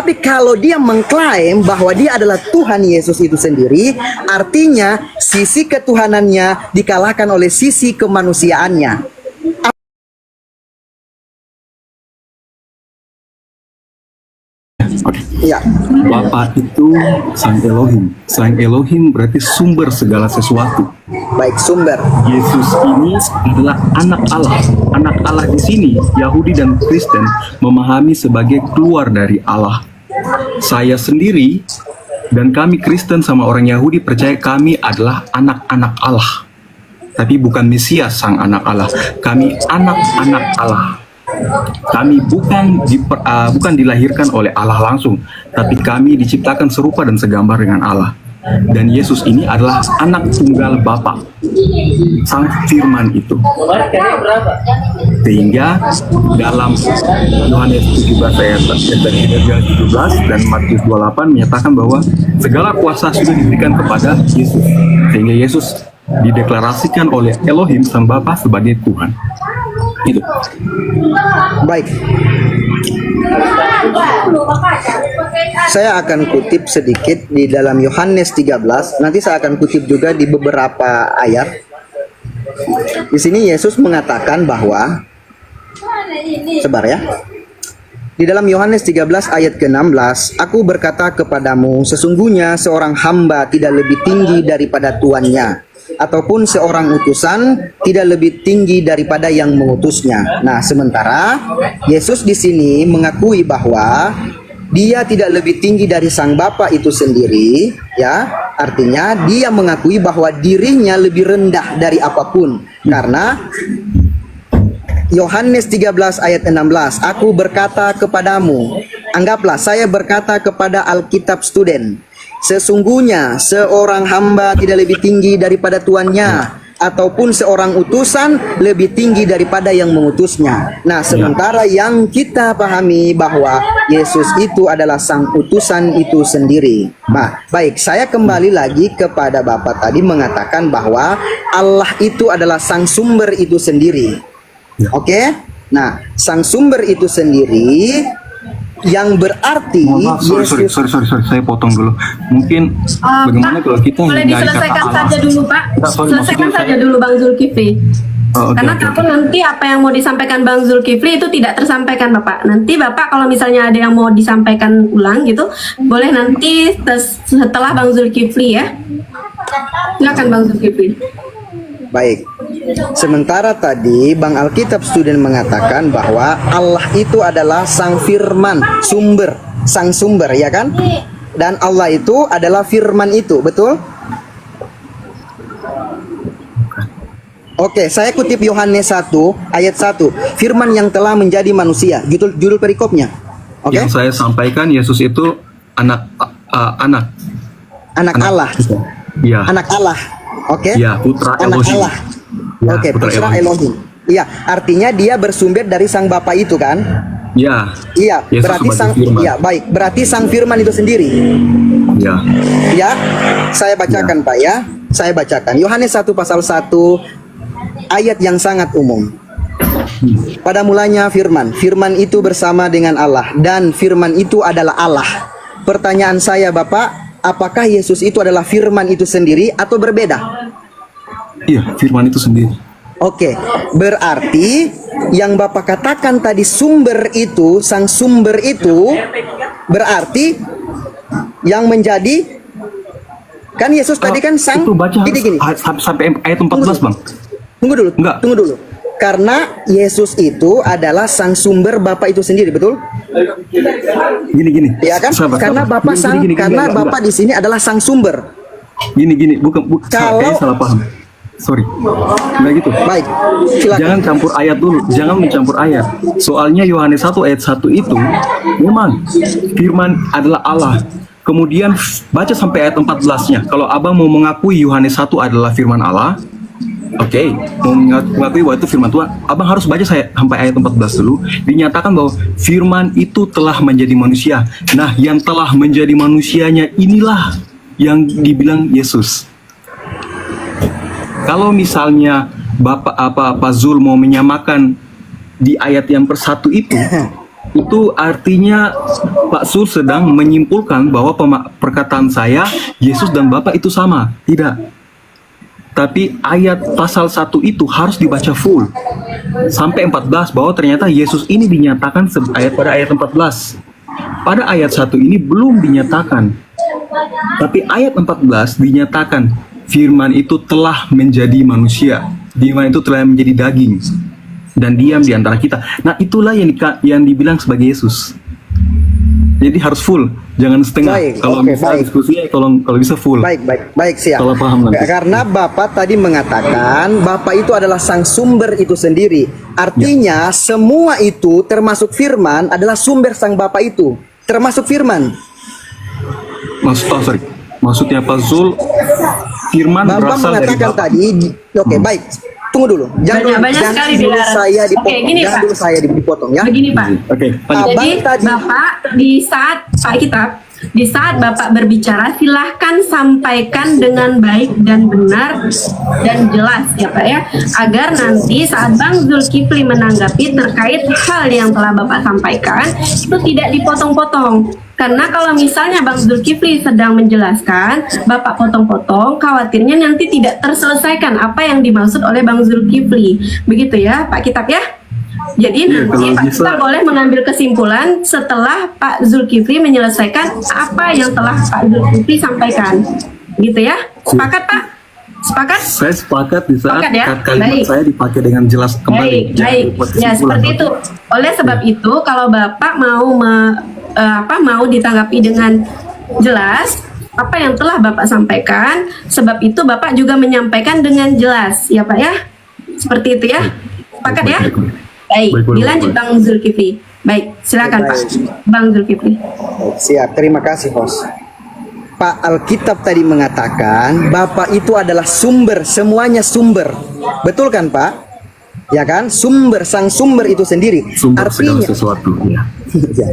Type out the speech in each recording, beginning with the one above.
Tetapi kalau dia mengklaim bahwa dia adalah Tuhan Yesus itu sendiri, artinya sisi ketuhanannya dikalahkan oleh sisi kemanusiaannya. Oke. Ya, Bapa itu Sang Elohim. Sang Elohim berarti sumber segala sesuatu. baik, sumber. Yesus ini adalah anak Allah. Anak Allah di sini, Yahudi dan Kristen memahami sebagai keluar dari Allah. Saya sendiri dan kami Kristen sama orang Yahudi percaya kami adalah anak-anak Allah. Tapi bukan Mesias sang anak Allah. Kami anak-anak Allah. Kami bukan dilahirkan oleh Allah langsung, tapi kami diciptakan serupa dan segambar dengan Allah. Dan Yesus ini adalah anak tunggal Bapa, Sang Firman itu. Sehingga dalam Yohanes 17 ayat 17 dan Matius 28 menyatakan bahwa segala kuasa sudah diberikan kepada Yesus. Sehingga Yesus dideklarasikan oleh Elohim Sang Bapa sebagai Tuhan. Itu. Baik. Saya akan kutip sedikit di dalam Yohanes 13. Nanti saya akan kutip juga di beberapa ayat. Di sini Yesus mengatakan bahwa, sebar ya. Di dalam Yohanes 13 ayat ke-16, aku berkata kepadamu, sesungguhnya seorang hamba tidak lebih tinggi daripada tuannya, ataupun seorang utusan tidak lebih tinggi daripada yang mengutusnya. Nah, sementara Yesus di sini mengakui bahwa dia tidak lebih tinggi dari Sang Bapa itu sendiri, ya. Artinya dia mengakui bahwa dirinya lebih rendah dari apapun. Karena Yohanes 13 ayat 16, aku berkata kepadamu, anggaplah saya berkata kepada Alkitab student, sesungguhnya seorang hamba tidak lebih tinggi daripada tuannya, ataupun seorang utusan lebih tinggi daripada yang mengutusnya. Nah, sementara yang kita pahami bahwa Yesus itu adalah sang utusan itu sendiri. Nah, baik, saya kembali lagi kepada Bapak tadi mengatakan bahwa Allah itu adalah sang sumber itu sendiri. Oke? Nah, sang sumber itu sendiri yang berarti Sorry, saya potong dulu. Mungkin bagaimana kalau kita boleh diselesaikan saja dulu, Pak. Selesaikan saja dulu, Bang Zulkifli. Karena takut nanti apa yang mau disampaikan Bang Zulkifli itu tidak tersampaikan, Bapak. Nanti Bapak kalau misalnya ada yang mau disampaikan ulang gitu, boleh nanti setelah Bang Zulkifli ya. Silakan Bang Zulkifli. Baik. Sementara tadi Bang Alkitab Student mengatakan bahwa Allah itu adalah sang firman, sumber, sang sumber, ya kan? Dan Allah itu adalah firman itu, betul? Oke, saya kutip Yohanes 1 ayat 1, firman yang telah menjadi manusia, judul perikopnya. Oke? Yang saya sampaikan Yesus itu anak Anak Allah. Ya. Anak Allah. Oke? Ya, putra Anak Elohim. Allah. Ya, Oke, putra Elohim. Iya, artinya dia bersumber dari sang Bapa itu kan? Ya. Iya, Yesus berarti sebagai sang firman. iya, baik, berarti sang firman itu sendiri. Ya. Ya, saya bacakan Pak ya. Saya bacakan Yohanes 1 pasal 1 ayat yang sangat umum. Pada mulanya firman, firman itu bersama dengan Allah dan firman itu adalah Allah. Pertanyaan saya Bapak, apakah Yesus itu adalah firman itu sendiri atau berbeda? Iya, firman itu sendiri. Oke, berarti yang Bapak katakan tadi sumber itu, sang sumber itu berarti yang menjadi, kan Yesus tadi kan sang, Itu baca gini. sampai ayat 14, Bang. Tunggu dulu, Enggak. tunggu dulu. Karena Yesus itu adalah sang sumber Bapa itu sendiri, betul? Gini. Ya kan? Karena Bapak sang, karena Bapak di sini adalah sang sumber. Gini, bukan Kalau- kayaknya salah paham. Sorry, nggak gitu. Baik, silakan. Jangan campur ayat dulu, jangan mencampur ayat. Soalnya Yohanes 1 ayat 1 itu memang firman adalah Allah. Kemudian baca sampai ayat 14-nya. Kalau abang mau mengakui Yohanes 1 adalah firman Allah, oke, mau mengakui bahwa itu firman Tuhan, abang harus baca sampai ayat 14 dulu. Dinyatakan bahwa firman itu telah menjadi manusia. Nah, yang telah menjadi manusianya inilah yang dibilang Yesus. Kalau misalnya Pak Zul mau menyamakan di ayat yang persatu itu, Itu artinya Pak Sul sedang menyimpulkan bahwa perkataan saya Yesus dan Bapa itu sama. Tidak. Tapi ayat pasal 1 itu harus dibaca full sampai 14, bahwa ternyata Yesus ini dinyatakan pada ayat 14. Pada ayat 1 ini belum dinyatakan. Tapi ayat 14 dinyatakan firman itu telah menjadi manusia. Firman itu telah menjadi daging dan diam di antara kita. Nah, itulah yang dibilang sebagai Yesus. Jadi harus full, jangan setengah. Baik, Kalau oke, bisa baik. diskusinya kalau bisa full. Baik, siap. Kalau paham nanti. Karena Bapak tadi mengatakan Bapak itu adalah sang sumber itu sendiri. Artinya semua itu termasuk firman adalah sumber sang Bapak itu. Termasuk firman. Maksudnya Pak Zul, firman Bapak berasal dari mengatakan Bapa. tadi, oke, baik. Tunggu dulu. Banyak sekali dilarang. saya dipotong. Oke, gini, Jangan Pak. dulu saya dipotong ya. Begini Pak. Oke, lanjut. Jadi Abang tadi- Bapak di saat Bapak berbicara silahkan sampaikan dengan baik dan benar dan jelas ya Pak ya, agar nanti saat Bang Zulkifli menanggapi terkait hal yang telah Bapak sampaikan itu tidak dipotong-potong. Karena kalau misalnya Bang Zulkifli sedang menjelaskan, Bapak potong-potong, khawatirnya nanti tidak terselesaikan apa yang dimaksud oleh Bang Zulkifli. Begitu ya Pak Kitab ya? Jadi Iya, nanti kalau Pak bisa. Kita boleh mengambil kesimpulan setelah Pak Zulkifli menyelesaikan apa yang telah Pak Zulkifli sampaikan. Gitu ya? Sepakat Pak? Sepakat? Saya sepakat di saat Sepakat ya? kalimat Baik. saya dipakai dengan jelas kembali. Baik, baik. buat Ya, kesimpulan. seperti itu. Oleh sebab itu, kalau Bapak mau ditanggapi dengan jelas apa yang telah Bapak sampaikan, sebab itu Bapak juga menyampaikan dengan jelas, ya Pak ya? Seperti itu ya? Sepakat ya? Baik, Baik, boleh, dilanjut boleh. Bang Zulkifli. Baik, silakan Pak. Baik. Bang Zulkifli. Siap, terima kasih host. Pak Alkitab tadi mengatakan Bapak itu adalah sumber, semuanya sumber. Betul kan Pak? Ya kan? Sumber, sang sumber itu sendiri. Sumber segala Artinya sesuatu. Ya. Ya.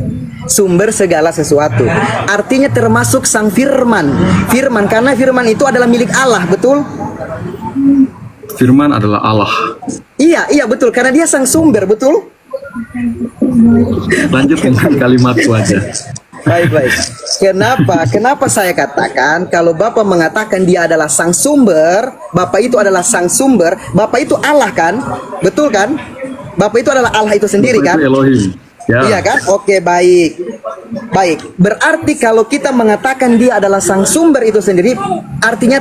Sumber segala sesuatu. Artinya termasuk sang firman. Firman, karena firman itu adalah milik Allah, betul? Firman adalah Allah. Iya, betul. Karena dia sang sumber, betul? Lanjut dengan kalimatku aja. Baik. Kenapa saya katakan kalau Bapak mengatakan dia adalah sang sumber, Bapak itu adalah sang sumber, Bapak itu Allah kan? Betul kan? Bapak itu adalah Allah itu sendiri Itu kan? Elohim. Ya. Iya kan? Oke, baik. Berarti kalau kita mengatakan dia adalah sang sumber itu sendiri, artinya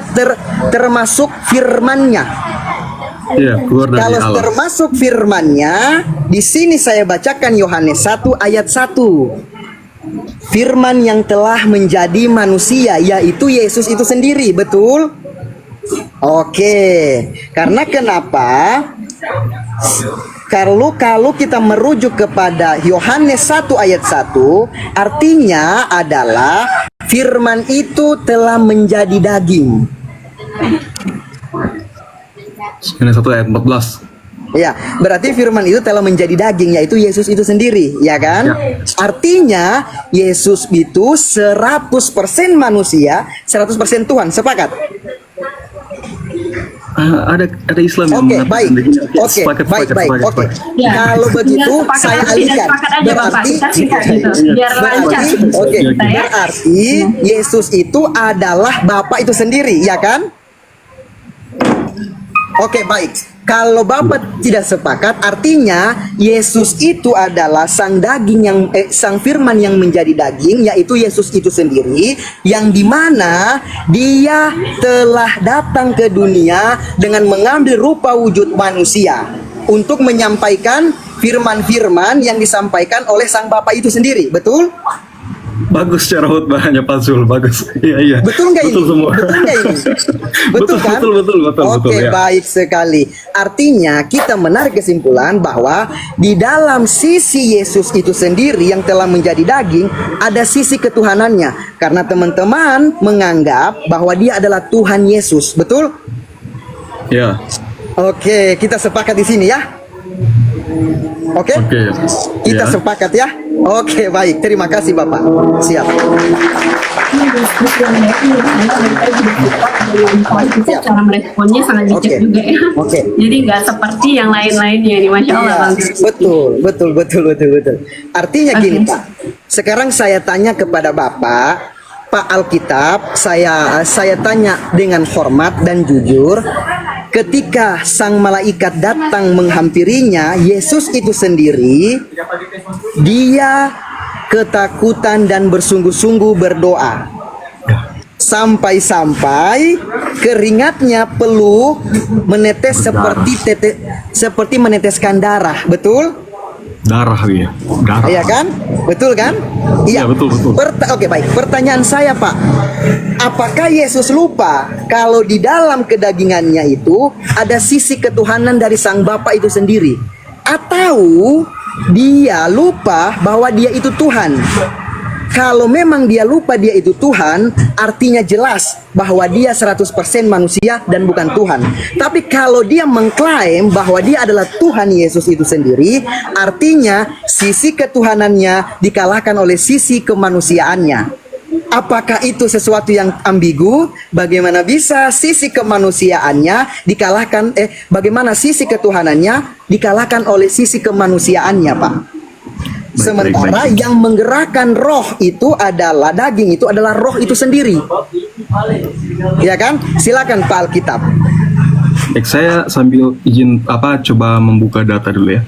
termasuk firman-Nya. Iya, keluar dari Kalau Allah. termasuk firman-Nya, di sini saya bacakan Yohanes 1 ayat 1. Firman yang telah menjadi manusia, yaitu Yesus itu sendiri, betul? Oke. Karena kenapa? Kalau kita merujuk kepada Yohanes 1 ayat 1, artinya adalah firman itu telah menjadi daging. Ini 1 ayat 14. Ya, berarti firman itu telah menjadi daging, yaitu Yesus itu sendiri, ya kan? Ya. Artinya Yesus itu 100% manusia, 100% Tuhan. Sepakat? Ada Islam yang Oke, mengatakan baik. begini. Oke, Sepakat. Oke. Ya. Kalau begitu Sepakat saya tapi alihkan. tidak sepakat aja, Bapak. Berarti Kita singkat gitu, biar lancar. Oke, Kita ya. berarti Yesus itu adalah Bapa itu sendiri, ya kan? Oke, baik. Kalau Bapak tidak sepakat, artinya Yesus itu adalah sang daging sang firman yang menjadi daging, yaitu Yesus itu sendiri, yang dimana dia telah datang ke dunia dengan mengambil rupa wujud manusia untuk menyampaikan firman-firman yang disampaikan oleh sang Bapa itu sendiri, betul? Bagus cara khutbahnya Pak Zul, bagus. Iya. Betul nggak ini? Betul semua. Betul nggak ini? Betul kan? Betul. Oke, Ya. baik sekali. Artinya kita menarik kesimpulan bahwa di dalam sisi Yesus itu sendiri yang telah menjadi daging, ada sisi ketuhanannya. Karena teman-teman menganggap bahwa dia adalah Tuhan Yesus, betul? Ya. Oke, kita sepakat di sini ya. Oke? Oke. Kita Ya. sepakat ya? Oke, baik. Terima kasih Bapak. Siap. Cara meresponnya sangat bijak Oke. juga ya. Oke. Jadi nggak seperti yang lain-lainnya nih, Masya Allah Iya, Bang. betul. Artinya gini Oke. Pak. Sekarang saya tanya kepada Bapak, Pak Alkitab, saya tanya dengan hormat dan jujur, ketika sang malaikat datang menghampirinya, Yesus itu sendiri, dia ketakutan dan bersungguh-sungguh berdoa. Sampai-sampai keringatnya peluh menetes seperti meneteskan darah, betul? Darah ya. Darah. Iya kan? Betul kan? Iya, betul. Oke, baik. Pertanyaan saya, Pak. Apakah Yesus lupa kalau di dalam kedagingannya itu ada sisi ketuhanan dari Sang Bapa itu sendiri? Atau dia lupa bahwa dia itu Tuhan? Kalau memang dia lupa dia itu Tuhan, artinya jelas bahwa dia 100% manusia dan bukan Tuhan. Tapi kalau dia mengklaim bahwa dia adalah Tuhan Yesus itu sendiri, artinya sisi ketuhanannya dikalahkan oleh sisi kemanusiaannya. Apakah itu sesuatu yang ambigu? Bagaimana bisa sisi kemanusiaannya dikalahkan, bagaimana sisi ketuhanannya dikalahkan oleh sisi kemanusiaannya, Pak? Sementara yang menggerakkan roh itu adalah daging, itu adalah roh itu sendiri. Ya kan? Silakan Pak Alkitab. Saya sambil izin coba membuka data dulu ya.